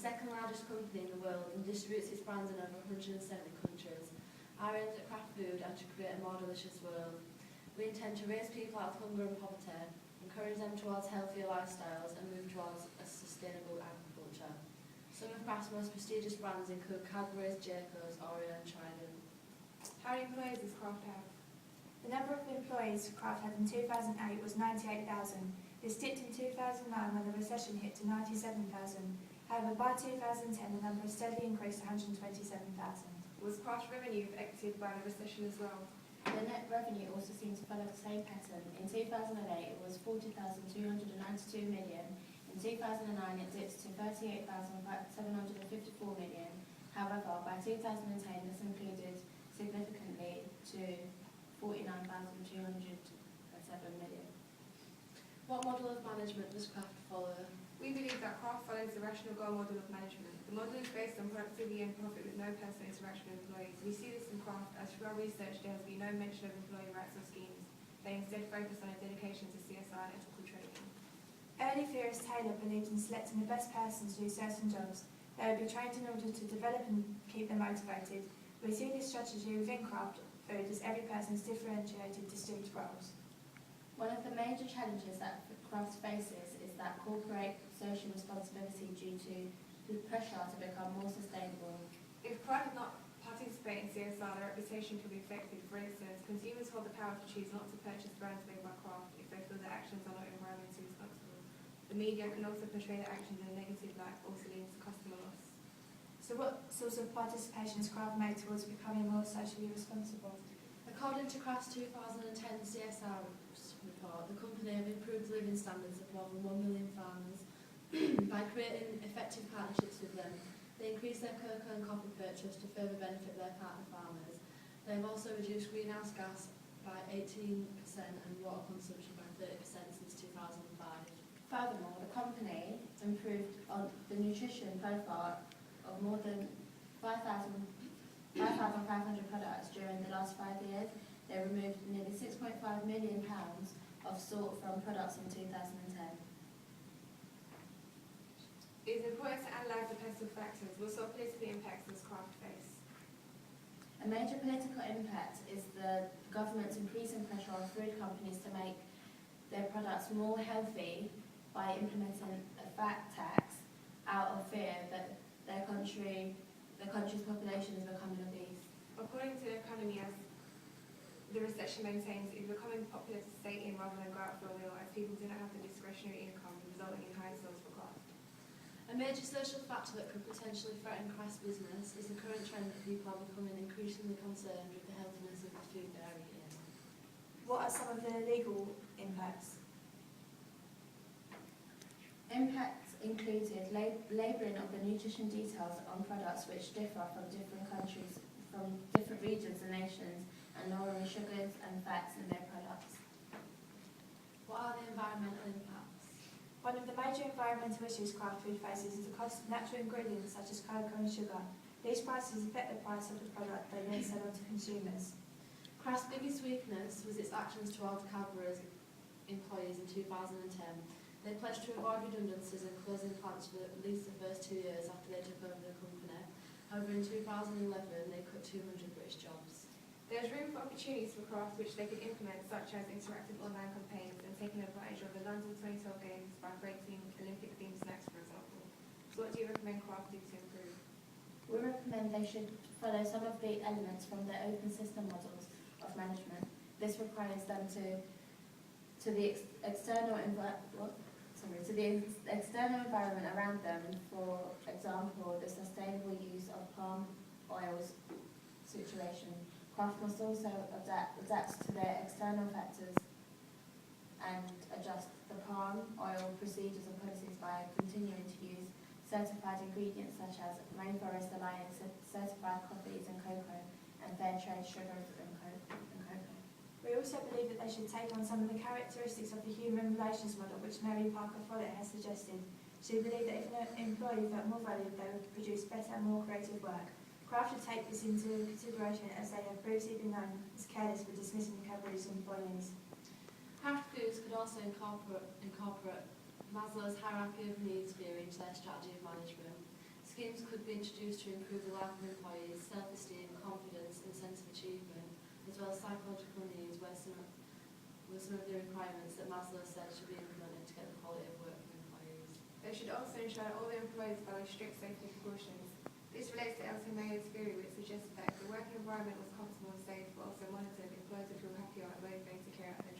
second largest company in the world and distributes its brands in over 170 countries. Our aim at Kraft Food are to create a more delicious world. We intend to raise people out of hunger and poverty, encourage them towards healthier lifestyles and move towards a sustainable agriculture. Some of Kraft's most prestigious brands include Cadbury's, Jacobs, Oreo and Trident. How many employees does Kraft have? The number of employees Kraft had in 2008 was 98,000. This dipped in 2009 when the recession hit to 97,000. However, by 2010 the number steadily increased to 127,000. Was Kraft's revenue affected by the recession as well? The net revenue also seems to follow the same pattern. In 2008 it was 40,292 million. In 2009 it dipped to 38,754 million. However, by 2010 this increased significantly to 49,207 million. What model of management does Kraft follow? We believe that Kraft follows the rational goal model of management. The model is based on productivity and profit with no personal interaction with employees. We see this in Kraft as through our research there has been no mention of employee rights or schemes. They instead focus on a dedication to CSR and ethical trading. Early theorist Taylor believed in selecting the best person to do certain jobs. They would be trained in order to develop and keep them motivated. We see this strategy within Kraft Food as every person is differentiated distinct roles. One of the major challenges that Kraft faces is that corporate social responsibility due to the pressure to become more sustainable. If Kraft did not participate in CSR, their reputation could be affected. For instance, consumers hold the power to choose not to purchase brands made by Kraft if they feel their actions are not environmentally responsible. The media can also portray their actions in a negative light, also leading to customer loss. So what sorts of participation has Kraft made towards becoming more socially responsible? According to Kraft's 2010 CSR report, the company have improved the living standards of more than 1 million farmers by creating effective partnerships with them. They increased their cocoa and coffee purchase to further benefit their partner farmers. They have also reduced greenhouse gas by 18% and water consumption by 30% since 2005. Furthermore, the company improved on the nutrition profile of more than 5,500 products during the last 5 years. They removed nearly £6.5 million of salt from products in 2010. It is important to analyse the personal factors. What sort of political impacts does Kraft face? A major political impact is the government's increasing pressure on food companies to make their products more healthy by implementing a fat tax out of fear that the country's population is becoming obese. According to the economy, as the recession maintains, it is becoming popular to stay in rather than go out for a meal, as people do not have the discretionary income, resulting in high sales for Kraft. A major social factor that could potentially threaten Kraft's business is the current trend that people are becoming increasingly concerned with the healthiness of the food they are eating. What are some of the legal impacts? Impacts included labelling of the nutrition details on products which differ from different countries, from different regions and nations, and lowering sugars and fats in their products. What are the environmental impacts? One of the major environmental issues Kraft Food faces is the cost of natural ingredients such as cocoa and sugar. These prices affect the price of the product they then sell on to consumers. Kraft's biggest weakness was its actions towards Cadbury's employees in 2010. They pledged to avoid redundancies and closing plants for at least the first 2 years after they took over the company. However, in 2011, they cut 200 British jobs. There is room for opportunities for Kraft which they could implement, such as interactive online campaigns and taking advantage of the London 2012 Games by creating Olympic-themed snacks, for example. So what do you recommend Kraft do to improve? We recommend they should follow some of the elements from their open system models of management. This requires them to the external environment around them, for example, the sustainable use of palm oils situation. Kraft must also adapt to their external factors and adjust the palm oil procedures and policies by continuing to use certified ingredients such as Rainforest Alliance certified coffees and cocoa and fair trade sugars and cocoa. We also believe that they should take on some of the characteristics of the human relations model which Mary Parker Follett has suggested. She believed that if an employee felt more valued, they would produce better, more creative work. Kraft should take this into consideration as they have previously been known as careless for dismissing Cadbury's employees. Kraft Foods could also incorporate Maslow's hierarchy of needs theory into their strategy of management. Schemes could be introduced to improve the life of employees, self-esteem, confidence and sense of achievement, as well as psychological needs were some of the requirements that Maslow said should be implemented to get the quality of work from employees. They should also ensure that all the employees follow strict safety precautions. This relates to Elsie Mayer's theory, which suggests that if the working environment was comfortable and safe, but also monitored, employees would feel happier and motivated to carry out their